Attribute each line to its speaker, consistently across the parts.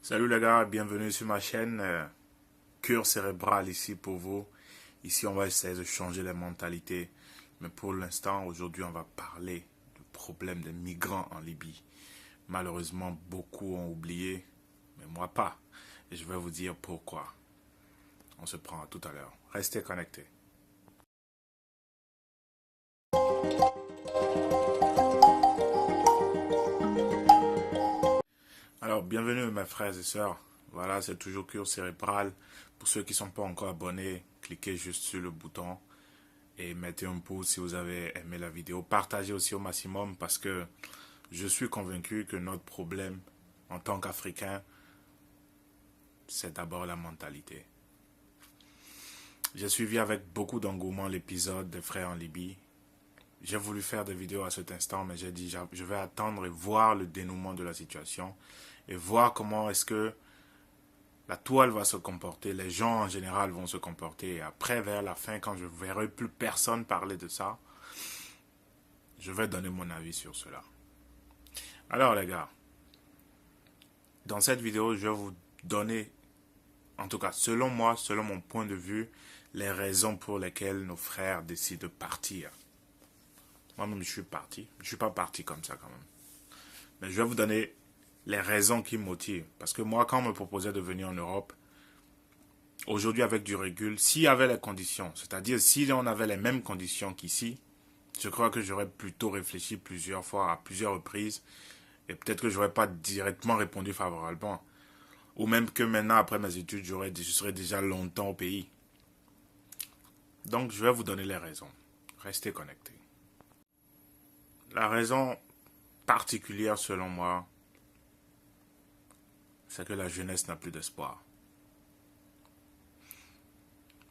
Speaker 1: Salut les gars, bienvenue sur ma chaîne Cure cérébrale ici pour vous. Ici on va essayer de changer les mentalités. Mais pour l'instant, aujourd'hui on va parler du problème des migrants en Libye. Malheureusement, beaucoup ont oublié, mais moi pas. Et je vais vous dire pourquoi. On se prend à tout à l'heure. Restez connectés. Alors, bienvenue mes frères et sœurs. Voilà, c'est toujours Cure cérébrale. Pour ceux qui ne sont pas encore abonnés, cliquez juste sur le bouton et mettez un pouce si vous avez aimé la vidéo. Partagez aussi au maximum parce que je suis convaincu que notre problème en tant qu'Africains, c'est d'abord la mentalité. J'ai suivi avec beaucoup d'engouement l'épisode des frères en Libye. J'ai voulu faire des vidéos à cet instant, mais j'ai dit je vais attendre et voir le dénouement de la situation et voir comment est-ce que la toile va se comporter, les gens en général vont se comporter. Et après, vers la fin, quand je ne verrai plus personne parler de ça, je vais donner mon avis sur cela. Alors les gars, dans cette vidéo, je vais vous donner, en tout cas selon moi, selon mon point de vue, les raisons pour lesquelles nos frères décident de partir. Moi-même, je suis parti. Je ne suis pas parti comme ça quand même. Mais je vais vous donner les raisons qui me motivent. Parce que moi, quand on me proposait de venir en Europe, aujourd'hui avec du recul, s'il y avait les conditions, c'est-à-dire si on avait les mêmes conditions qu'ici, je crois que j'aurais plutôt réfléchi plusieurs fois, à plusieurs reprises, et peut-être que je n'aurais pas directement répondu favorablement. Ou même que maintenant, après mes études, je serais déjà longtemps au pays. Donc, je vais vous donner les raisons. Restez connectés. La raison particulière, selon moi, c'est que la jeunesse n'a plus d'espoir.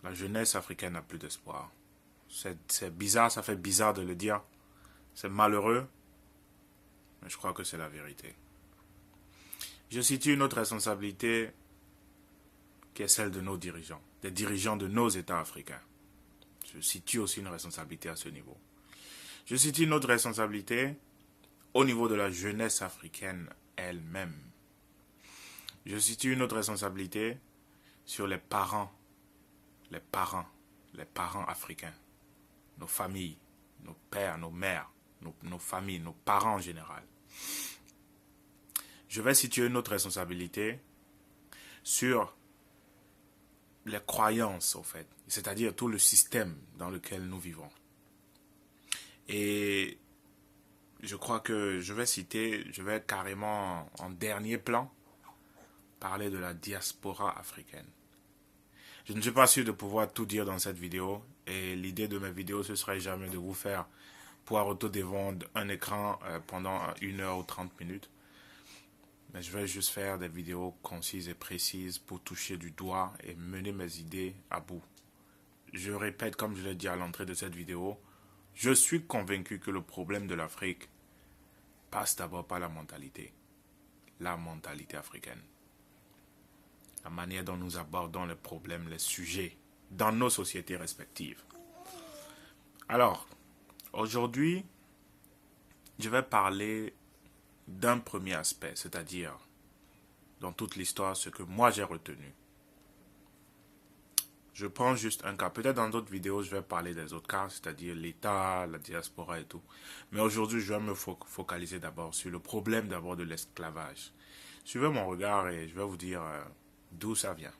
Speaker 1: La jeunesse africaine n'a plus d'espoir. C'est bizarre, ça fait bizarre de le dire. C'est malheureux, mais je crois que c'est la vérité. Je situe une autre responsabilité qui est celle de nos dirigeants, des dirigeants de nos États africains. Je situe aussi une responsabilité à ce niveau. Je situe une autre responsabilité au niveau de la jeunesse africaine elle-même. Je situe une autre responsabilité sur les parents africains, nos familles, nos pères, nos mères, nos familles, nos parents en général. Je vais situer une autre responsabilité sur les croyances, au fait, c'est-à-dire tout le système dans lequel nous vivons. Et je crois que je vais carrément en dernier plan parler de la diaspora africaine. Je ne suis pas sûr de pouvoir tout dire dans cette vidéo et l'idée de mes vidéos ce serait jamais de vous faire poireauter devant un écran pendant 1 heure ou 30 minutes. Mais je vais juste faire des vidéos concises et précises pour toucher du doigt et mener mes idées à bout. Je répète comme je l'ai dit à l'entrée de cette vidéo, je suis convaincu que le problème de l'Afrique passe d'abord par la mentalité africaine. La manière dont nous abordons les problèmes, les sujets dans nos sociétés respectives. Alors, aujourd'hui, je vais parler d'un premier aspect, c'est-à-dire dans toute l'histoire, ce que moi j'ai retenu. Je prends juste un cas. Peut-être dans d'autres vidéos, je vais parler des autres cas, c'est-à-dire l'État, la diaspora et tout. Mais aujourd'hui, je vais me focaliser d'abord sur le problème d'abord de l'esclavage. Suivez mon regard et je vais vous dire d'où ça vient.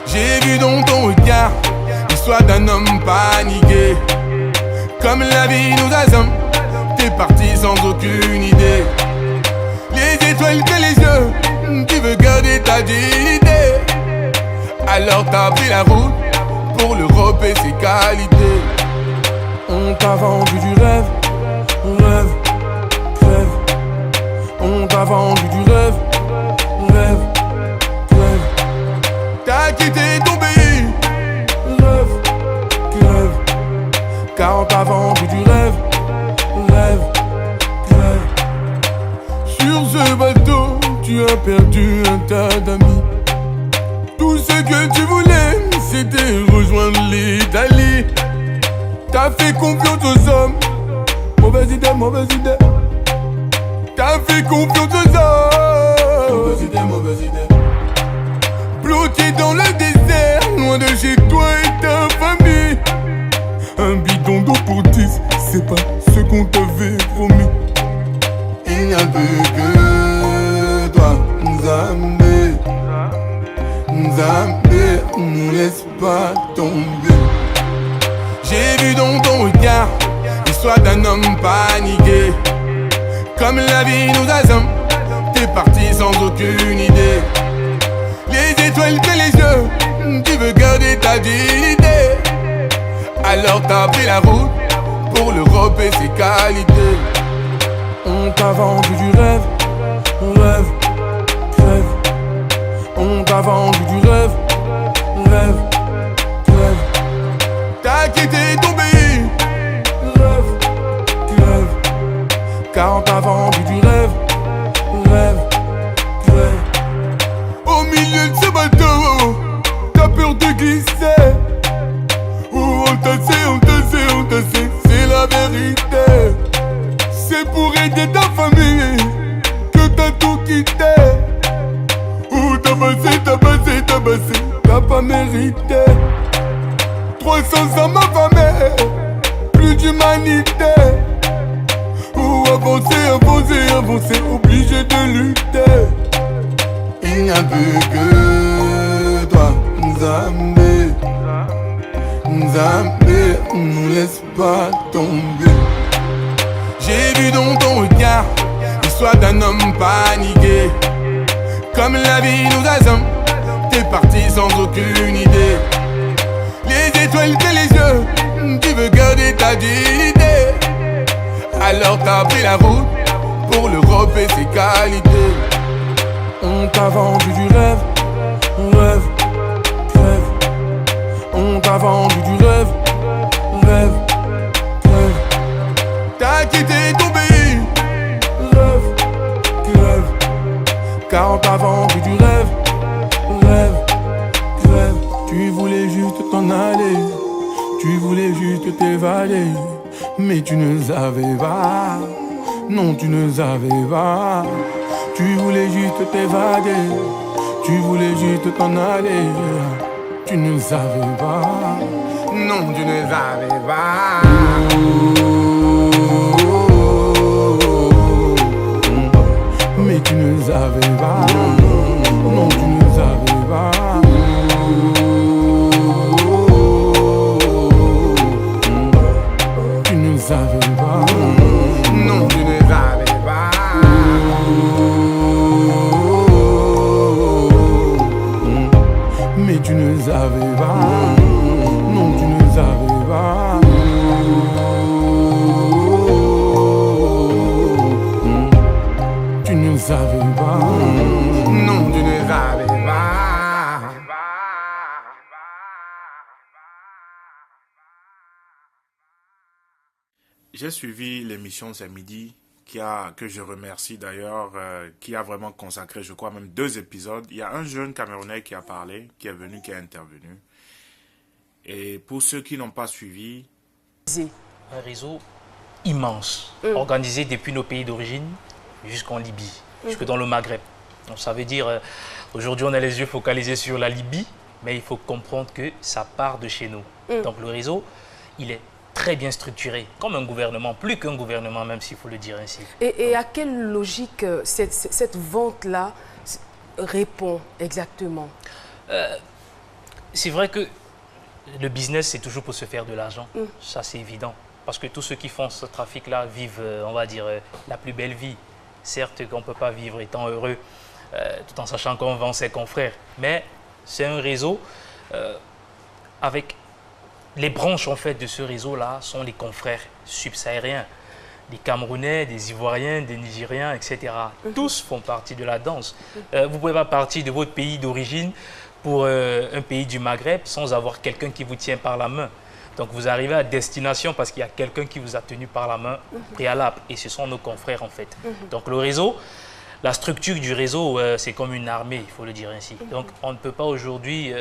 Speaker 2: J'ai vu dans ton regard l'histoire d'un homme paniqué. Comme la vie nous assomme, t'es parti sans aucune idée. Les étoiles que les yeux, tu veux garder ta dignité. Alors t'as pris la route pour l'Europe et ses qualités. On t'a vendu du rêve, rêve, rêve. On t'a vendu du rêve, rêve, rêve. T'as quitté ton pays, rêve, rêve. Car on t'a vendu du rêve, rêve, rêve. Sur ce bateau, tu as perdu un tas d'amis. Tous que tu voulais, c'était rejoindre l'Italie. T'as fait confiance aux hommes. Mauvaise idée, mauvaise idée. T'as fait confiance aux hommes. Mauvaise idée, mauvaise idée. Bloqué dans le désert, loin de chez toi et ta famille. Un bidon d'eau pour 10, c'est pas ce qu'on t'avait promis. Il n'y a plus que toi, Nzambe. Nzambe, ne laisse pas tomber. J'ai vu dans ton regard l'histoire d'un homme paniqué. Comme la vie nous assomme, t'es parti sans aucune idée. Les étoiles que les yeux, tu veux garder ta dignité. Alors t'as pris la route pour l'Europe et ses qualités. On t'a vendu du rêve, rêve, rêve. On t'a vendu du rêve, rêve, rêve. T'as quitté ton pays, rêve, rêve. Car on t'a vendu du rêve, rêve, rêve. Au milieu de ce bateau, t'as peur de glisser. Oh, on t'a sait, c'est la vérité. C'est pour aider ta famille que t'as tout quitté. Oh, t'as passé, t'as pas mérité. 300 ans ma famille, plus d'humanité. Oh, avancer, obligé de lutter. Il n'y a plus que toi, Nzambe. Nzambe, ne laisse pas tomber. J'ai vu dans ton regard l'histoire d'un homme paniqué. Comme la vie nous assomme, t'es parti sans aucune idée. Les étoiles que les yeux, tu veux garder ta dignité. Alors t'as pris la route pour l'Europe et ses qualités. On t'a vendu du rêve, rêve, rêve. On t'a vendu du rêve, rêve, rêve. T'as quitté ton pays, rêve, rêve. Car on t'a vendu du rêve, rêve, rêve. Tu voulais juste t'en aller, tu voulais juste t'évader. Mais tu ne savais pas, non tu ne savais pas. Tu voulais juste t'évader, tu voulais juste t'en aller. Tu ne savais pas, non tu ne savais pas. Mais tu ne savais pas, non tu ne savais pas. Tu ne savais pas, non tu ne savais pas. Mais tu ne savais pas, non tu ne savais pas. Tu ne savais pas, non tu ne savais pas.
Speaker 1: J'ai suivi l'émission ce midi, que je remercie d'ailleurs, qui a vraiment consacré, je crois, même 2 épisodes. Il y a un jeune Camerounais qui a parlé, qui est venu, qui a intervenu. Et pour ceux qui n'ont pas suivi...
Speaker 3: Un réseau immense, organisé depuis nos pays d'origine jusqu'en Libye, jusque dans le Maghreb. Donc ça veut dire, aujourd'hui on a les yeux focalisés sur la Libye, mais il faut comprendre que ça part de chez nous. Donc le réseau, il est très bien structuré, comme un gouvernement, plus qu'un gouvernement, même s'il faut le dire ainsi.
Speaker 4: Et à quelle logique cette vente-là répond exactement?
Speaker 3: C'est vrai que le business, c'est toujours pour se faire de l'argent. Ça, c'est évident. Parce que tous ceux qui font ce trafic-là vivent, on va dire, la plus belle vie. Certes, qu'on ne peut pas vivre étant heureux, tout en sachant qu'on vend ses confrères. Mais c'est un réseau avec... Les branches, en fait, de ce réseau-là sont les confrères subsahariens. Des Camerounais, des Ivoiriens, des Nigériens, etc. Tous font partie de la danse. Vous ne pouvez pas partir de votre pays d'origine pour un pays du Maghreb sans avoir quelqu'un qui vous tient par la main. Donc vous arrivez à destination parce qu'il y a quelqu'un qui vous a tenu par la main préalable. Et ce sont nos confrères, en fait. Donc le réseau, la structure du réseau, c'est comme une armée, il faut le dire ainsi. Donc on ne peut pas aujourd'hui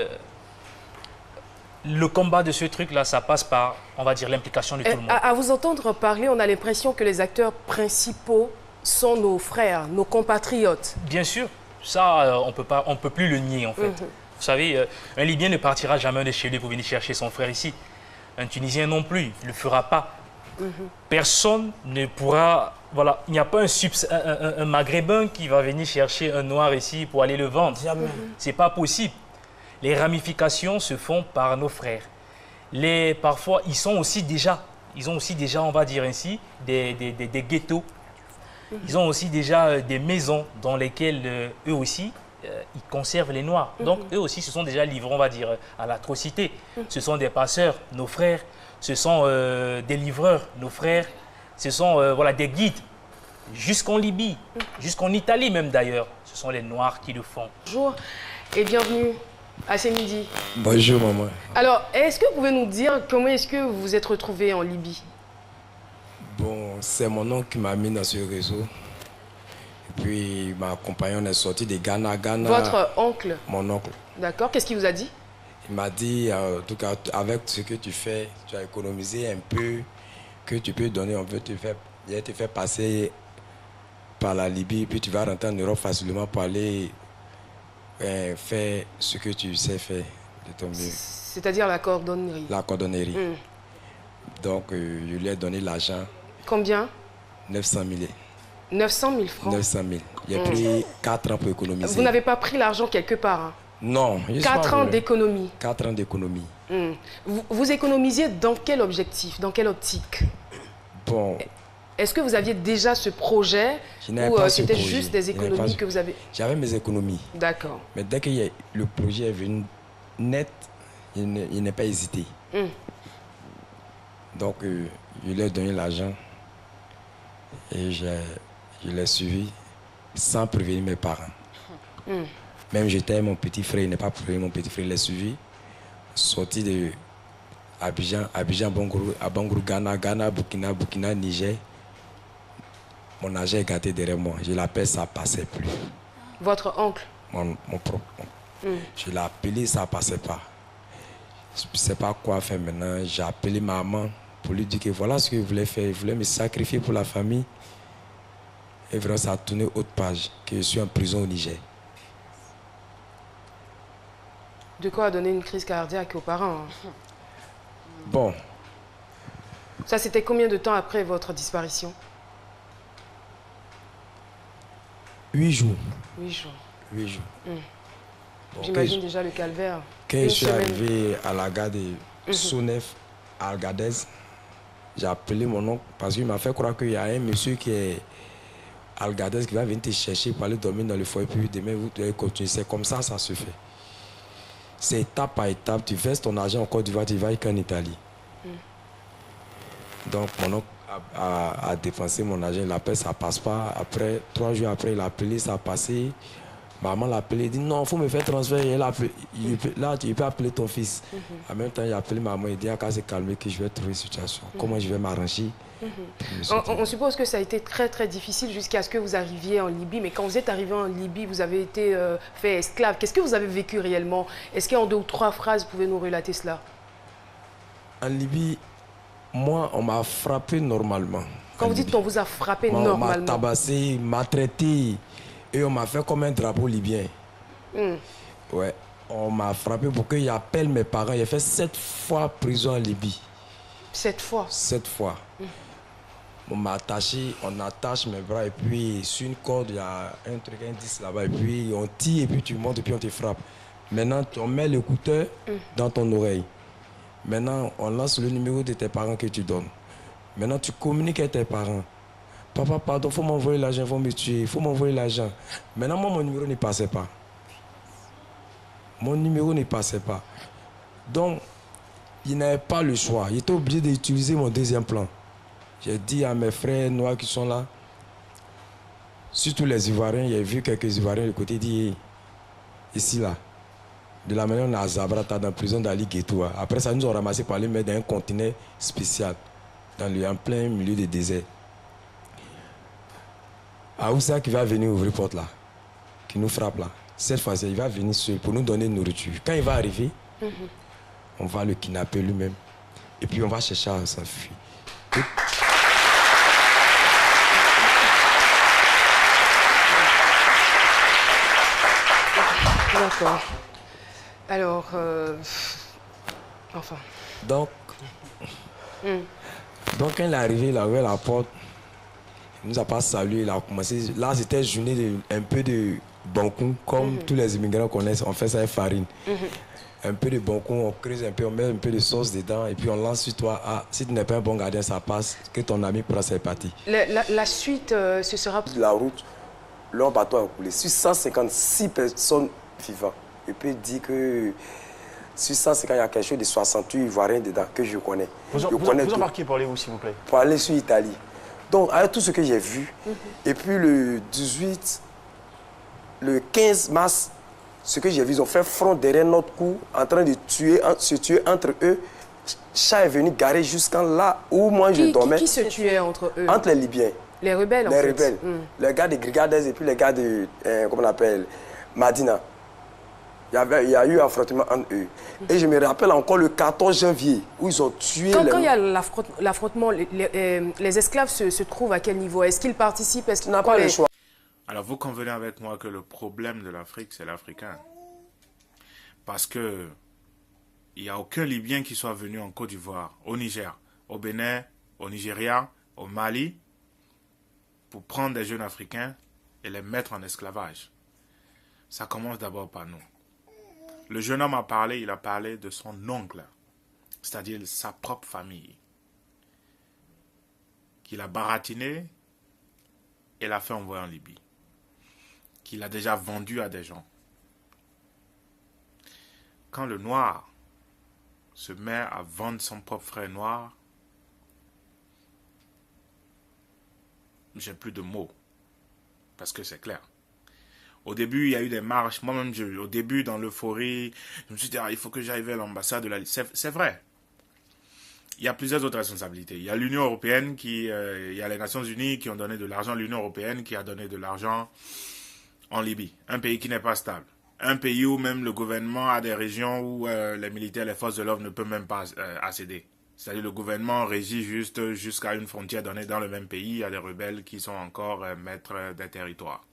Speaker 3: le combat de ce truc-là, ça passe par, on va dire, l'implication de tout le monde.
Speaker 4: À vous entendre parler, on a l'impression que les acteurs principaux sont nos frères, nos compatriotes.
Speaker 3: Bien sûr, ça, on peut plus le nier, en fait. Vous savez, un Libyen ne partira jamais de chez lui pour venir chercher son frère ici. Un Tunisien non plus, il ne le fera pas. Personne ne pourra... Voilà, il n'y a pas un Maghrébin qui va venir chercher un Noir ici pour aller le vendre. C'est pas possible. Les ramifications se font par nos frères. Parfois, ils ont aussi déjà, on va dire ainsi, des ghettos. Ils ont aussi déjà des maisons dans lesquelles eux aussi, ils conservent les Noirs. Donc, eux aussi se sont déjà livrés, on va dire, à l'atrocité. Ce sont des passeurs, nos frères. Ce sont des livreurs, nos frères. Ce sont voilà, des guides. Jusqu'en Libye, jusqu'en Italie même d'ailleurs. Ce sont les Noirs qui le font.
Speaker 4: Bonjour et bienvenue à ce midi.
Speaker 5: Bonjour maman.
Speaker 4: Alors, est-ce que vous pouvez nous dire comment est-ce que vous vous êtes retrouvé en Libye?
Speaker 5: Bon, c'est mon oncle qui m'a mis dans ce réseau. Et puis ma compagne est sortie de Ghana.
Speaker 4: Votre oncle?
Speaker 5: Mon oncle.
Speaker 4: D'accord. Qu'est-ce qu'il vous a dit?
Speaker 5: Il m'a dit, en tout cas, avec ce que tu fais, tu as économisé un peu, que tu peux donner, on veut te faire passer par la Libye, puis tu vas rentrer en Europe facilement pour aller faire ce que tu sais faire de ton mieux.
Speaker 4: C'est-à-dire la cordonnerie?
Speaker 5: La cordonnerie. Donc, je lui ai donné l'argent.
Speaker 4: Combien?
Speaker 5: 900 000.
Speaker 4: 900 000 francs?
Speaker 5: 900 000. J'ai pris 4 ans pour économiser.
Speaker 4: Vous n'avez pas pris l'argent quelque part, hein?
Speaker 5: Non.
Speaker 4: 4 ans d'économie?
Speaker 5: 4 ans d'économie.
Speaker 4: Vous économisiez dans quel objectif, dans quelle optique?
Speaker 5: Bon.
Speaker 4: Est-ce que vous aviez déjà ce projet ou c'était juste des économies que vous avez?
Speaker 5: J'avais mes économies.
Speaker 4: D'accord.
Speaker 5: Mais dès que le projet est venu net, il n'est pas hésité. Donc, je lui ai donné l'argent et je l'ai suivi sans prévenir mes parents. Même j'étais mon petit frère, il n'est pas prévenu, mon petit frère, il l'a suivi. Sorti de Abidjan, Bangourou, Ghana, Burkina, Niger. Mon argent est gâté derrière moi. Je l'appelle, ça ne passait plus.
Speaker 4: Votre oncle?
Speaker 5: Mon propre oncle. Je l'ai appelé, ça ne passait pas. Je ne sais pas quoi faire maintenant. J'ai appelé maman pour lui dire que voilà ce que je voulais faire. Je voulais me sacrifier pour la famille. Et vraiment, ça a tourné haute page, que je suis en prison au Niger.
Speaker 4: De quoi a donné une crise cardiaque aux parents?
Speaker 5: Bon.
Speaker 4: Ça, c'était combien de temps après votre disparition?
Speaker 5: 8 jours.
Speaker 4: 8 jours.
Speaker 5: 8 jours. Bon,
Speaker 4: j'imagine déjà le calvaire.
Speaker 5: Quand je suis arrivé à la gare de Sounef, à Agadez, j'ai appelé mon oncle parce qu'il m'a fait croire qu'il y a un monsieur qui est à Agadez qui va venir te chercher pour aller dormir dans le foyer, puis demain vous devez continuer. C'est comme ça se fait. C'est étape par étape. Tu verses ton argent en Côte d'Ivoire, tu vas qu'en Italie. Donc mon oncle a dépensé mon argent, il appelle, ça ne passe pas. Après, 3 jours après, il a appelé, ça a passé. Maman l'a appelé, il dit non, il faut me faire transférer. Là, tu peux appeler ton fils. En même temps, il a appelé maman, il dit à se calmer que je vais trouver une situation. Comment je vais m'arranger?
Speaker 4: On suppose que ça a été très très difficile jusqu'à ce que vous arriviez en Libye. Mais quand vous êtes arrivé en Libye, vous avez été fait esclave. Qu'est-ce que vous avez vécu réellement? Est-ce qu'en 2 ou 3 phrases, vous pouvez nous relater cela?
Speaker 5: En Libye, moi, on m'a frappé normalement.
Speaker 4: Quand vous dites qu'on vous a frappé normalement?
Speaker 5: On m'a tabassé, maltraité. Et on m'a fait comme un drapeau libyen. Ouais. On m'a frappé pour qu'ils appellent mes parents. J'ai fait 7 fois prison en Libye.
Speaker 4: 7 fois?
Speaker 5: 7 fois. On m'a attaché, on attache mes bras et puis sur une corde, il y a un truc, un disque là-bas. Et puis on tire et puis tu montes et puis on te frappe. Maintenant, on met l'écouteur dans ton oreille. Maintenant, on lance le numéro de tes parents que tu donnes. Maintenant, tu communiques avec tes parents. Papa, pardon, il faut m'envoyer l'argent, il faut me tuer, il faut m'envoyer l'argent. Maintenant, moi, mon numéro ne passait pas. Mon numéro ne passait pas. Donc, il n'avait pas le choix. Il était obligé d'utiliser mon deuxième plan. J'ai dit à mes frères noirs qui sont là, surtout les Ivoiriens, j'ai vu quelques Ivoiriens de côté dire, ici, là, de la manière on a à Zabrata, dans la prison d'Ali Ghetto. Après ça, nous ont ramassé pour aller mettre dans un conteneur spécial, en plein milieu du désert. Aoussa qui va venir ouvrir la porte là, qui nous frappe là. Cette fois-ci, il va venir seul pour nous donner de nourriture. Quand il va arriver, on va le kidnapper lui-même. Et puis on va chercher à s'enfuir.
Speaker 4: D'accord. Alors, enfin.
Speaker 5: Donc, quand il est arrivé, il a ouvert la porte. Il nous a pas salué, il a commencé. Là, c'était journée un peu de bonkou, comme tous les immigrants connaissent. On fait ça avec farine. Un peu de bonkou, on creuse un peu, on met un peu de sauce dedans et puis on lance sur toi. Ah, si tu n'es pas un bon gardien, ça passe. Que ton ami prend ses parties.
Speaker 4: La suite, ce sera...
Speaker 6: La route, leur bateau a coulé. Sur 156 personnes vivantes. Je peux dire que sur 150, il y a quelque chose de 68 Ivoiriens dedans que je connais.
Speaker 7: Vous embarquez pour aller où, s'il vous plaît?
Speaker 6: Pour aller sur l'Italie. Donc, avec tout ce que j'ai vu, et puis le 18, le 15 mars, ce que j'ai vu, ils ont fait front derrière notre cou, en train de se tuer entre eux. Chat est venu garer jusqu'à là où moi je dormais.
Speaker 4: Qui se tuait entre eux?
Speaker 6: Entre les Libyens.
Speaker 4: Les rebelles, en
Speaker 6: les
Speaker 4: fait.
Speaker 6: Rebelles. Les gars de Grigades et puis les gars de, comment on appelle, Madina. Il y a eu un affrontement entre eux. Et je me rappelle encore le 14 janvier, où ils ont tué...
Speaker 4: Quand il y a l'affrontement, les esclaves se trouvent à quel niveau? Est-ce qu'ils participent? Est-ce qu'ils
Speaker 6: n'ont pas le choix?
Speaker 1: Alors, vous convenez avec moi que le problème de l'Afrique, c'est l'Africain. Parce que il n'y a aucun Libyen qui soit venu en Côte d'Ivoire, au Niger, au Bénin, au Nigeria, au Mali, pour prendre des jeunes Africains et les mettre en esclavage. Ça commence d'abord par nous. Le jeune homme a parlé, il a parlé de son oncle, c'est-à-dire sa propre famille, qu'il a baratiné et l'a fait envoyer en Libye, qu'il a déjà vendu à des gens. Quand le noir se met à vendre son propre frère noir, j'ai plus de mots, parce que c'est clair. Au début, il y a eu des marches. Moi-même, au début, dans l'euphorie, je me suis dit, il faut que j'aille vers l'ambassade de la Libye. C'est vrai. Il y a plusieurs autres responsabilités. Il y a l'Union européenne, il y a les Nations unies qui ont donné de l'argent. L'Union européenne qui a donné de l'argent en Libye. Un pays qui n'est pas stable. Un pays où même le gouvernement a des régions où les militaires, les forces de l'ordre ne peuvent même pas accéder. C'est-à-dire le gouvernement régit juste jusqu'à une frontière donnée dans le même pays. Il y a des rebelles qui sont encore maîtres des territoires.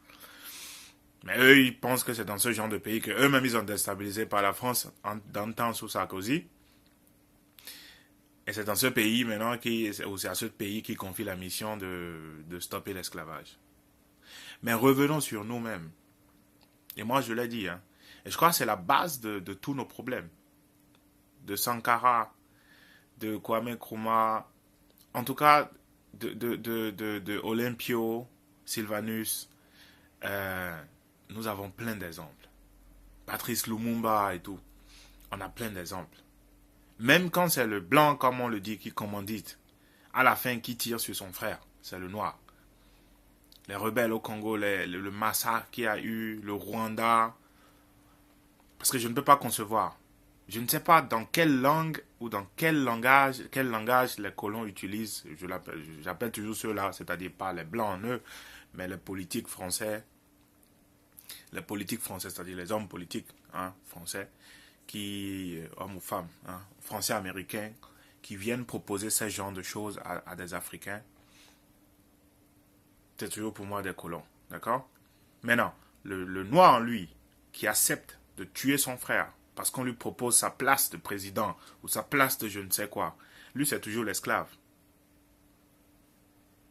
Speaker 1: Mais eux, ils pensent que c'est dans ce genre de pays qu'eux-mêmes, ils ont déstabilisé par la France dans le temps sous Sarkozy. Et c'est dans ce pays maintenant, c'est à ce pays qui confie la mission de stopper l'esclavage. Mais revenons sur nous-mêmes. Et moi, je l'ai dit. Et je crois que c'est la base de tous nos problèmes. De Sankara, de Kwame Nkrumah, en tout cas de Olympio, Sylvanus. Nous avons plein d'exemples. Patrice Lumumba et tout. On a plein d'exemples. Même quand c'est le blanc, comme on le dit, qui commandite, à la fin, qui tire sur son frère, c'est le noir. Les rebelles au Congo, le massacre qu'il y a eu, le Rwanda. Parce que je ne peux pas concevoir. Je ne sais pas dans quelle langue ou dans quel langage les colons utilisent. J'appelle toujours ceux-là, c'est-à-dire pas les blancs en eux, mais les politiques français. Les politiques français, c'est-à-dire les hommes politiques français, hommes ou femmes, français américains, qui viennent proposer ce genre de choses à des Africains. C'est toujours pour moi des colons, d'accord? Maintenant, le noir en lui, qui accepte de tuer son frère parce qu'on lui propose sa place de président ou sa place de je ne sais quoi, lui c'est toujours l'esclave.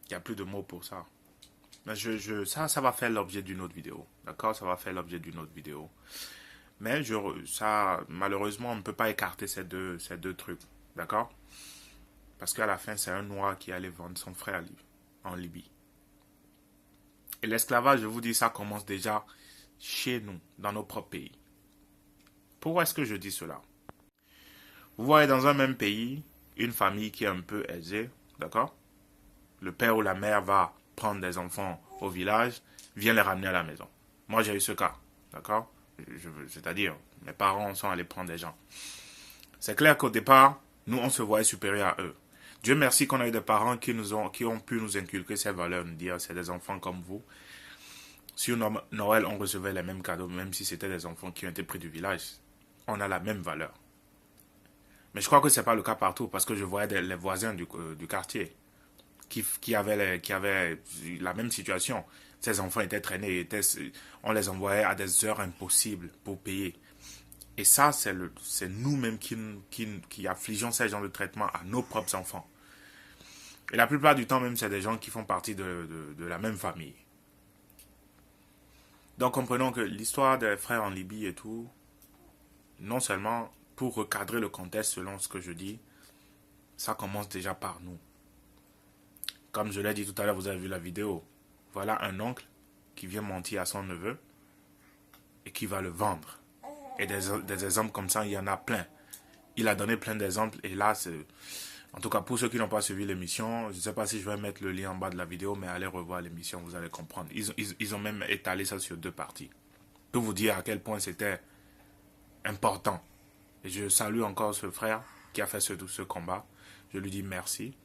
Speaker 1: Il n'y a plus de mots pour ça. Mais ça va faire l'objet d'une autre vidéo, d'accord? Ça va faire l'objet d'une autre vidéo. Mais malheureusement, on ne peut pas écarter ces deux trucs, d'accord? Parce qu'à la fin, c'est un noir qui allait vendre son frère en Libye. Et l'esclavage, je vous dis, ça commence déjà chez nous, dans nos propres pays. Pourquoi est-ce que je dis cela? Vous voyez, dans un même pays, une famille qui est un peu aisée, d'accord? Le père ou la mère va prendre des enfants au village, vient les ramener à la maison. Moi, j'ai eu ce cas, d'accord? C'est-à-dire, mes parents sont allés prendre des gens. C'est clair qu'au départ, nous, on se voyait supérieurs à eux. Dieu merci qu'on a eu des parents qui ont pu nous inculquer ces valeurs, nous dire, c'est des enfants comme vous. Sur Noël, on recevait les mêmes cadeaux, même si c'était des enfants qui ont été pris du village. On a la même valeur. Mais je crois que ce n'est pas le cas partout, parce que je voyais les voisins du quartier qui avaient la même situation. Ces enfants étaient traînés, on les envoyait à des heures impossibles pour payer. Et ça, c'est nous-mêmes qui affligeons ces genres de traitement à nos propres enfants. Et la plupart du temps, même, c'est des gens qui font partie de la même famille. Donc, comprenons que l'histoire des frères en Libye et tout, non seulement pour recadrer le contexte selon ce que je dis, ça commence déjà par nous. Comme je l'ai dit tout à l'heure, vous avez vu la vidéo. Voilà un oncle qui vient mentir à son neveu et qui va le vendre. Et des exemples comme ça, il y en a plein. Il a donné plein d'exemples et là, en tout cas pour ceux qui n'ont pas suivi l'émission, je ne sais pas si je vais mettre le lien en bas de la vidéo, mais allez revoir l'émission, vous allez comprendre. Ils ont même étalé ça sur 2 parties. Pour vous dire à quel point c'était important. Et je salue encore ce frère qui a fait ce combat. Je lui dis merci.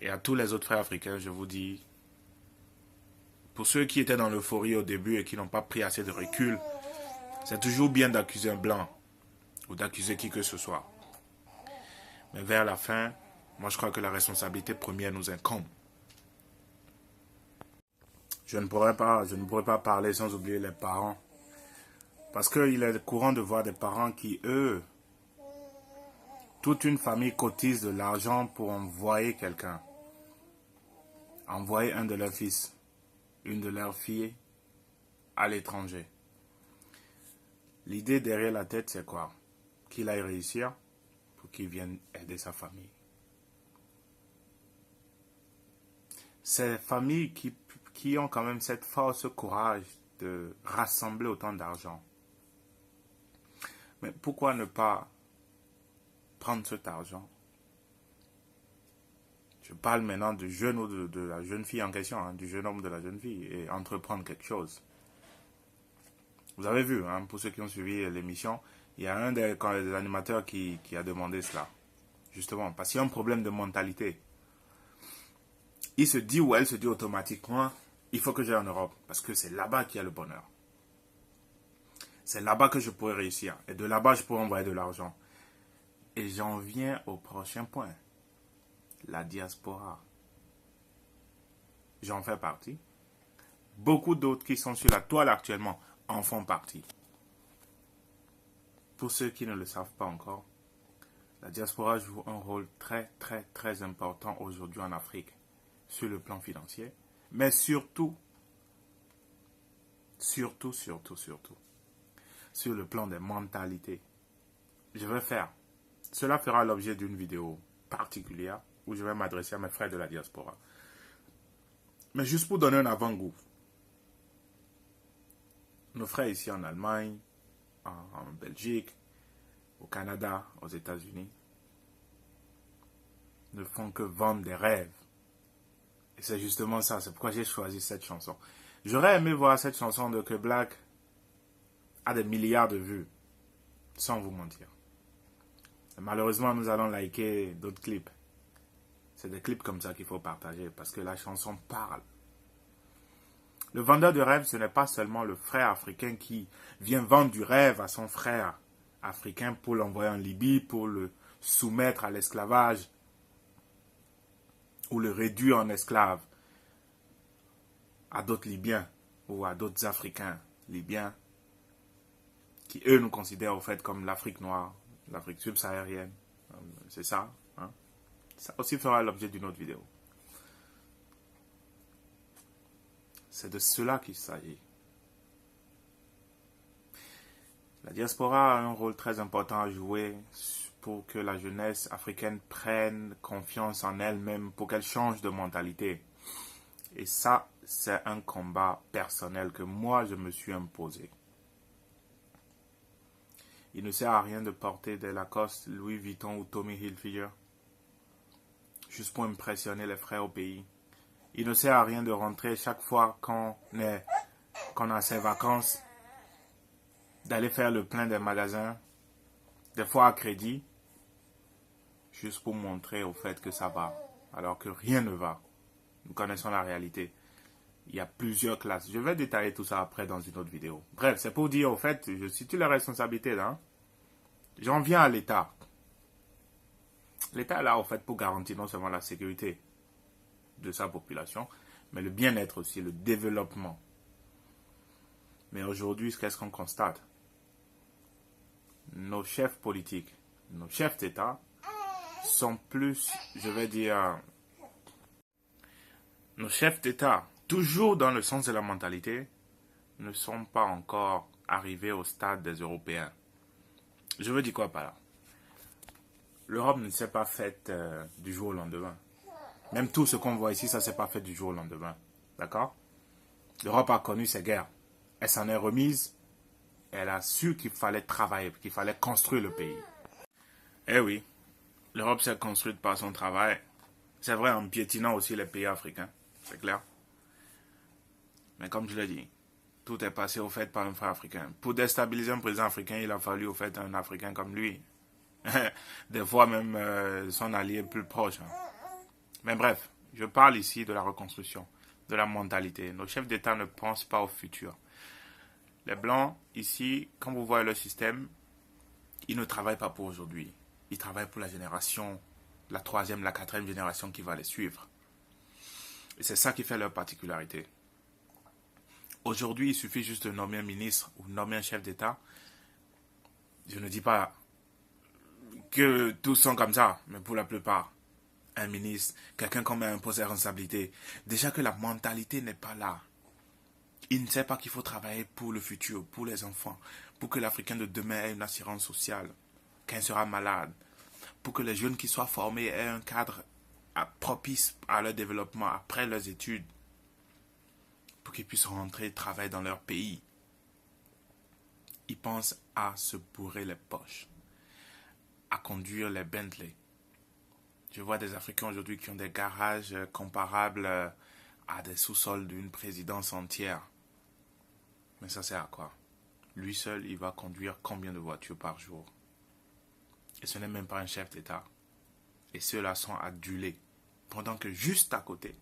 Speaker 1: Et à tous les autres frères africains, je vous dis, pour ceux qui étaient dans l'euphorie au début et qui n'ont pas pris assez de recul, c'est toujours bien d'accuser un blanc ou d'accuser qui que ce soit. Mais vers la fin, moi je crois que la responsabilité première nous incombe. Je ne pourrais pas parler sans oublier les parents. Parce qu'il est courant de voir des parents qui, eux, toute une famille cotise de l'argent pour envoyer quelqu'un. Envoyer un de leurs fils, une de leurs filles à l'étranger. L'idée derrière la tête, c'est quoi? Qu'il aille réussir pour qu'il vienne aider sa famille. Ces familles qui ont quand même cette force, ce courage de rassembler autant d'argent. Mais pourquoi ne pas prendre cet argent? Je parle maintenant du jeune ou de la jeune fille en question, hein, du jeune homme de la jeune fille, et entreprendre quelque chose. Vous avez vu, hein, pour ceux qui ont suivi l'émission, il y a un des animateurs qui a demandé cela. Justement, parce qu'il y a un problème de mentalité. Il se dit ou elle se dit automatiquement, il faut que j'aille en Europe, parce que c'est là-bas qu'il y a le bonheur. C'est là-bas que je pourrais réussir. Et de là-bas, je pourrais envoyer de l'argent. Et j'en viens au prochain point. La diaspora. J'en fais partie. Beaucoup d'autres qui sont sur la toile actuellement en font partie. Pour ceux qui ne le savent pas encore, la diaspora joue un rôle très, très, très important aujourd'hui en Afrique, sur le plan financier, mais surtout, sur le plan des mentalités. Cela fera l'objet d'une vidéo particulière où je vais m'adresser à mes frères de la diaspora. Mais juste pour donner un avant-goût, nos frères ici en Allemagne, en Belgique, au Canada, aux États-Unis, ne font que vendre des rêves. Et c'est justement ça, c'est pourquoi j'ai choisi cette chanson. J'aurais aimé voir cette chanson de Que Black a des milliards de vues, sans vous mentir. Et malheureusement, nous allons liker d'autres clips. C'est des clips comme ça qu'il faut partager, parce que la chanson parle. Le vendeur de rêve, ce n'est pas seulement le frère africain qui vient vendre du rêve à son frère africain pour l'envoyer en Libye, pour le soumettre à l'esclavage, ou le réduire en esclave à d'autres Libyens ou à d'autres Africains libyens qui, eux, nous considèrent au fait comme l'Afrique noire, l'Afrique subsaharienne. C'est ça, hein? Ça aussi fera l'objet d'une autre vidéo. C'est de cela qu'il s'agit. La diaspora a un rôle très important à jouer pour que la jeunesse africaine prenne confiance en elle-même, pour qu'elle change de mentalité. Et ça, c'est un combat personnel que moi, je me suis imposé. Il ne sert à rien de porter des Lacoste, Louis Vuitton ou Tommy Hilfiger, juste pour impressionner les frères au pays. Il ne sert à rien de rentrer chaque fois qu'on a ses vacances, d'aller faire le plein des magasins, des fois à crédit, juste pour montrer au fait que ça va, alors que rien ne va. Nous connaissons la réalité. Il y a plusieurs classes. Je vais détailler tout ça après dans une autre vidéo. Bref, c'est pour dire au fait, je situe la responsabilité là. J'en viens à l'État. L'État est là, en fait, pour garantir non seulement la sécurité de sa population, mais le bien-être aussi, le développement. Mais aujourd'hui, qu'est-ce qu'on constate? Nos chefs politiques, nos chefs d'État sont plus, je vais dire, nos chefs d'État, toujours dans le sens de la mentalité, ne sont pas encore arrivés au stade des Européens. Je veux dire quoi par là? L'Europe ne s'est pas faite du jour au lendemain. Même tout ce qu'on voit ici, ça ne s'est pas fait du jour au lendemain. D'accord? L'Europe a connu ses guerres. Elle s'en est remise. Elle a su qu'il fallait travailler, qu'il fallait construire le pays. Eh oui, l'Europe s'est construite par son travail. C'est vrai, en piétinant aussi les pays africains. C'est clair. Mais comme je l'ai dit, tout est passé au fait par un frère africain. Pour déstabiliser un président africain, il a fallu au fait un Africain comme lui. Des fois même son allié plus proche. Mais bref, je parle ici de la reconstruction, de la mentalité. Nos chefs d'État ne pensent pas au futur. Les Blancs, ici, quand vous voyez le système, ils ne travaillent pas pour aujourd'hui. Ils travaillent pour la génération, la 3e, la 4e génération qui va les suivre. Et c'est ça qui fait leur particularité. Aujourd'hui, il suffit juste de nommer un ministre ou nommer un chef d'État. Je ne dis pas que tous sont comme ça, mais pour la plupart, un ministre, quelqu'un qu'on met un poste de responsabilité, déjà que la mentalité n'est pas là. Il ne sait pas qu'il faut travailler pour le futur, pour les enfants, pour que l'Africain de demain ait une assurance sociale, quand il sera malade, pour que les jeunes qui soient formés aient un cadre propice à leur développement après leurs études, pour qu'ils puissent rentrer travailler dans leur pays. Ils pensent à se bourrer les poches, à conduire les Bentley. Je vois des Africains aujourd'hui qui ont des garages comparables à des sous-sols d'une présidence entière. Mais ça sert à quoi? Lui seul, il va conduire combien de voitures par jour? Et ce n'est même pas un chef d'État. Et ceux-là sont adulés. Pendant que juste à côté,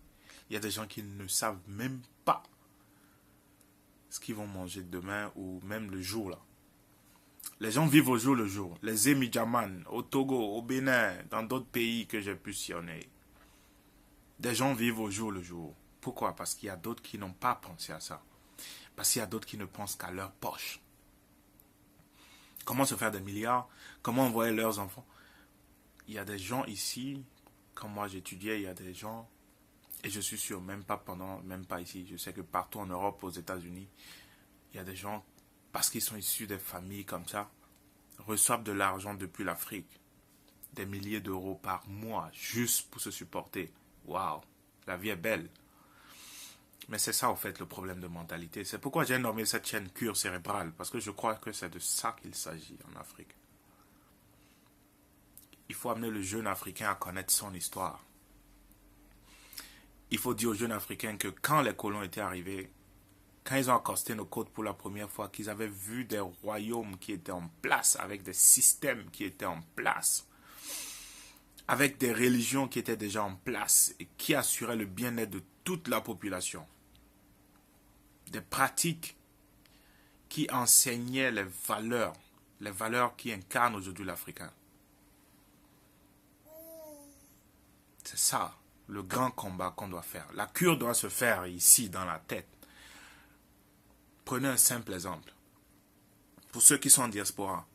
Speaker 1: il y a des gens qui ne savent même pas ce qu'ils vont manger demain ou même le jour là. Les gens vivent au jour le jour. Les Émirats, au Togo, au Bénin, dans d'autres pays que j'ai pu sillonner. Des gens vivent au jour le jour. Pourquoi? Parce qu'il y a d'autres qui n'ont pas pensé à ça. Parce qu'il y a d'autres qui ne pensent qu'à leur poche. Comment se faire des milliards? Comment envoyer leurs enfants? Il y a des gens ici, quand moi j'étudiais, il y a des gens, et je suis sûr, même pas ici, je sais que partout en Europe, aux États-Unis, il y a des gens, parce qu'ils sont issus des familles comme ça, reçoivent de l'argent depuis l'Afrique. Des milliers d'euros par mois, juste pour se supporter. Waouh, la vie est belle. Mais c'est ça, en fait, le problème de mentalité. C'est pourquoi j'ai nommé cette chaîne Cure cérébrale, parce que je crois que c'est de ça qu'il s'agit en Afrique. Il faut amener le jeune Africain à connaître son histoire. Il faut dire aux jeunes Africains que quand les colons étaient arrivés, quand ils ont accosté nos côtes pour la première fois, qu'ils avaient vu des royaumes qui étaient en place, avec des systèmes qui étaient en place, avec des religions qui étaient déjà en place et qui assuraient le bien-être de toute la population. Des pratiques qui enseignaient les valeurs qui incarnent aujourd'hui l'Africain. C'est ça, le grand combat qu'on doit faire. La cure doit se faire ici, dans la tête. Prenez un simple exemple. Pour ceux qui sont en diaspora,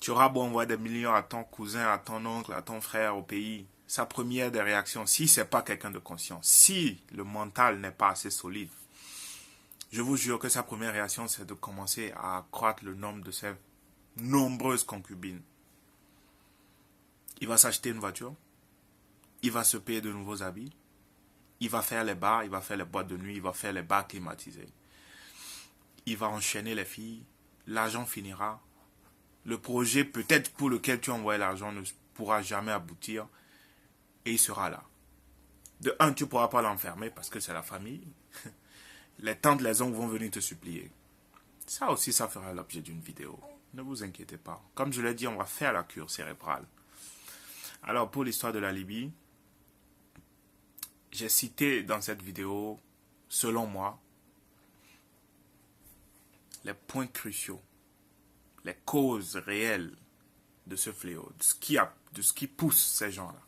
Speaker 1: tu auras beau envoyer des millions à ton cousin, à ton oncle, à ton frère au pays. Sa première des réactions, si ce n'est pas quelqu'un de conscient, si le mental n'est pas assez solide, je vous jure que sa première réaction, c'est de commencer à accroître le nombre de ses nombreuses concubines. Il va s'acheter une voiture, il va se payer de nouveaux habits, il va faire les bars, il va faire les boîtes de nuit, il va faire les bars climatisés. Il va enchaîner les filles, l'argent finira. Le projet peut-être pour lequel tu as envoyé l'argent ne pourra jamais aboutir et il sera là. De un, tu ne pourras pas l'enfermer parce que c'est la famille. Les tantes, les oncles vont venir te supplier. Ça aussi, ça fera l'objet d'une vidéo. Ne vous inquiétez pas. Comme je l'ai dit, on va faire la cure cérébrale. Alors, pour l'histoire de la Libye, j'ai cité dans cette vidéo, selon moi, les points cruciaux, les causes réelles de ce fléau, de ce qui pousse ces gens-là.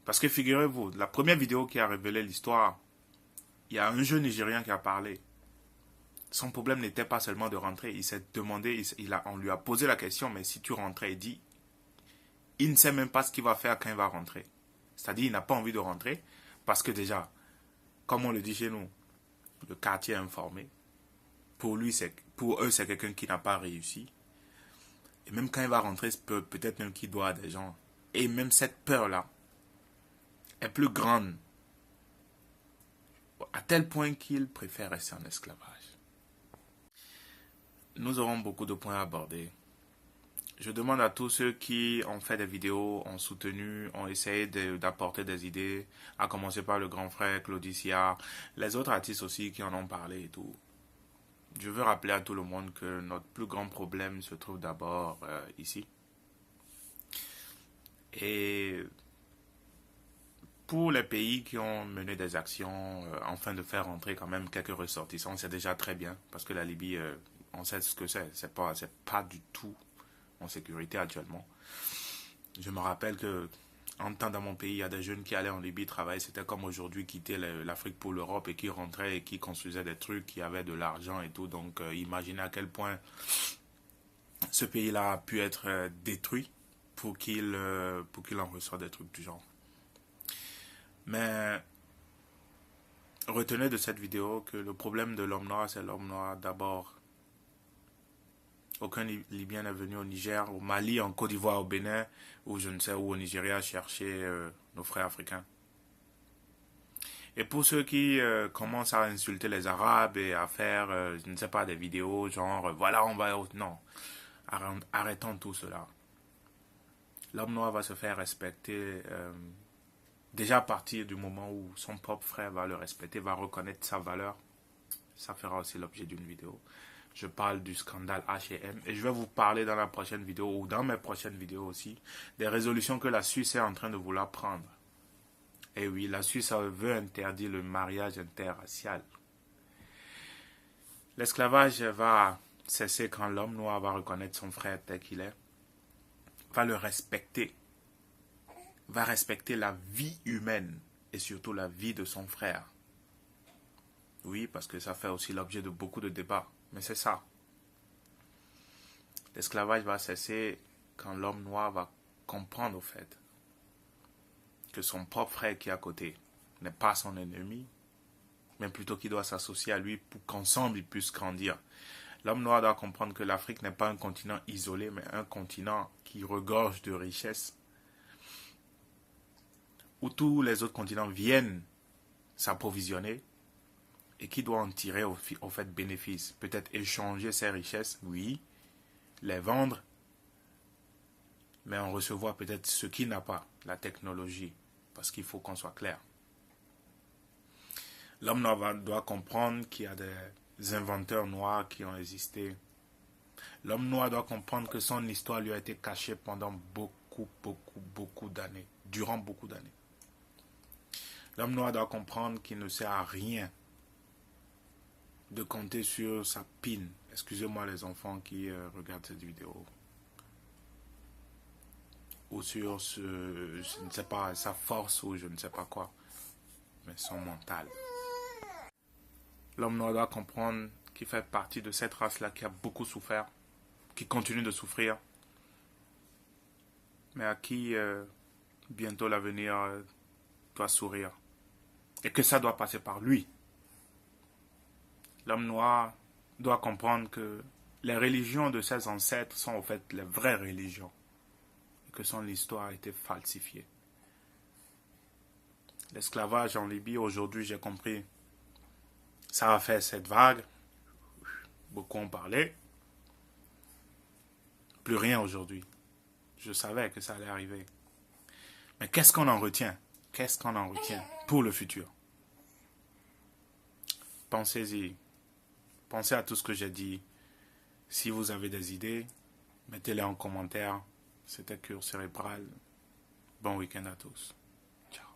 Speaker 1: Parce que figurez-vous, la première vidéo qui a révélé l'histoire, il y a un jeune Nigérien qui a parlé. Son problème n'était pas seulement de rentrer, il s'est demandé, on lui a posé la question, mais si tu rentrais, il dit, il ne sait même pas ce qu'il va faire quand il va rentrer. C'est-à-dire, il n'a pas envie de rentrer, parce que déjà, comme on le dit chez nous, le quartier est informé. Pour eux, c'est quelqu'un qui n'a pas réussi. Et même quand il va rentrer, peut-être même qu'il doit à des gens. Et même cette peur-là est plus grande, à tel point qu'il préfère rester en esclavage. Nous aurons beaucoup de points à aborder. Je demande à tous ceux qui ont fait des vidéos, ont soutenu, ont essayé d'apporter des idées, à commencer par le grand frère Claudicia, les autres artistes aussi qui en ont parlé et tout. Je veux rappeler à tout le monde que notre plus grand problème se trouve d'abord ici. Et pour les pays qui ont mené des actions afin de faire entrer quand même quelques ressortissants, c'est déjà très bien. Parce que la Libye, on sait ce que c'est. C'est pas du tout en sécurité actuellement. Je me rappelle que en temps dans mon pays, il y a des jeunes qui allaient en Libye travailler. C'était comme aujourd'hui quitter l'Afrique pour l'Europe et qui rentraient et qui construisaient des trucs, qui avaient de l'argent et tout. Donc imaginez à quel point ce pays-là a pu être détruit pour qu'il en reçoive des trucs du genre. Mais retenez de cette vidéo que le problème de l'homme noir, c'est l'homme noir d'abord. Aucun Libyen n'est venu au Niger, au Mali, en Côte d'Ivoire, au Bénin, ou je ne sais où au Nigeria, chercher nos frères africains. Et pour ceux qui commencent à insulter les Arabes et à faire, je ne sais pas, des vidéos genre, voilà, on va... Non, arrêtons tout cela. L'homme noir va se faire respecter déjà à partir du moment où son propre frère va le respecter, va reconnaître sa valeur. Ça fera aussi l'objet d'une vidéo. Je parle du scandale H&M et je vais vous parler dans la prochaine vidéo ou dans mes prochaines vidéos aussi des résolutions que la Suisse est en train de vouloir prendre. Et oui, la Suisse veut interdire le mariage interracial. L'esclavage va cesser quand l'homme noir va reconnaître son frère tel qu'il est, va le respecter, va respecter la vie humaine et surtout la vie de son frère. Oui, parce que ça fait aussi l'objet de beaucoup de débats. Mais c'est ça. L'esclavage va cesser quand l'homme noir va comprendre au fait que son propre frère qui est à côté n'est pas son ennemi, mais plutôt qu'il doit s'associer à lui pour qu'ensemble ils puissent grandir. L'homme noir doit comprendre que l'Afrique n'est pas un continent isolé, mais un continent qui regorge de richesses, où tous les autres continents viennent s'approvisionner, et qui doit en tirer au fait bénéfice. Peut-être échanger ses richesses, oui, les vendre, mais en recevoir peut-être ce qu'il n'a pas, la technologie, parce qu'il faut qu'on soit clair. L'homme noir doit comprendre qu'il y a des inventeurs noirs qui ont existé. L'homme noir doit comprendre que son histoire lui a été cachée pendant beaucoup d'années, durant beaucoup d'années. L'homme noir doit comprendre qu'il ne sert à rien de compter sur sa pine. Excusez-moi les enfants qui regardent cette vidéo. Ou sur je ne sais pas, sa force ou je ne sais pas quoi. Mais son mental. L'homme noir doit comprendre qu'il fait partie de cette race-là qui a beaucoup souffert, qui continue de souffrir, mais à qui bientôt l'avenir doit sourire. Et que ça doit passer par lui. L'homme noir doit comprendre que les religions de ses ancêtres sont en fait les vraies religions. Et que son histoire a été falsifiée. L'esclavage en Libye, aujourd'hui, j'ai compris, ça a fait cette vague. Beaucoup ont parlé. Plus rien aujourd'hui. Je savais que ça allait arriver. Mais qu'est-ce qu'on en retient? Qu'est-ce qu'on en retient pour le futur? Pensez-y. Pensez à tout ce que j'ai dit. Si vous avez des idées, mettez-les en commentaire. C'était Cure Cérébrale. Bon week-end à tous. Ciao.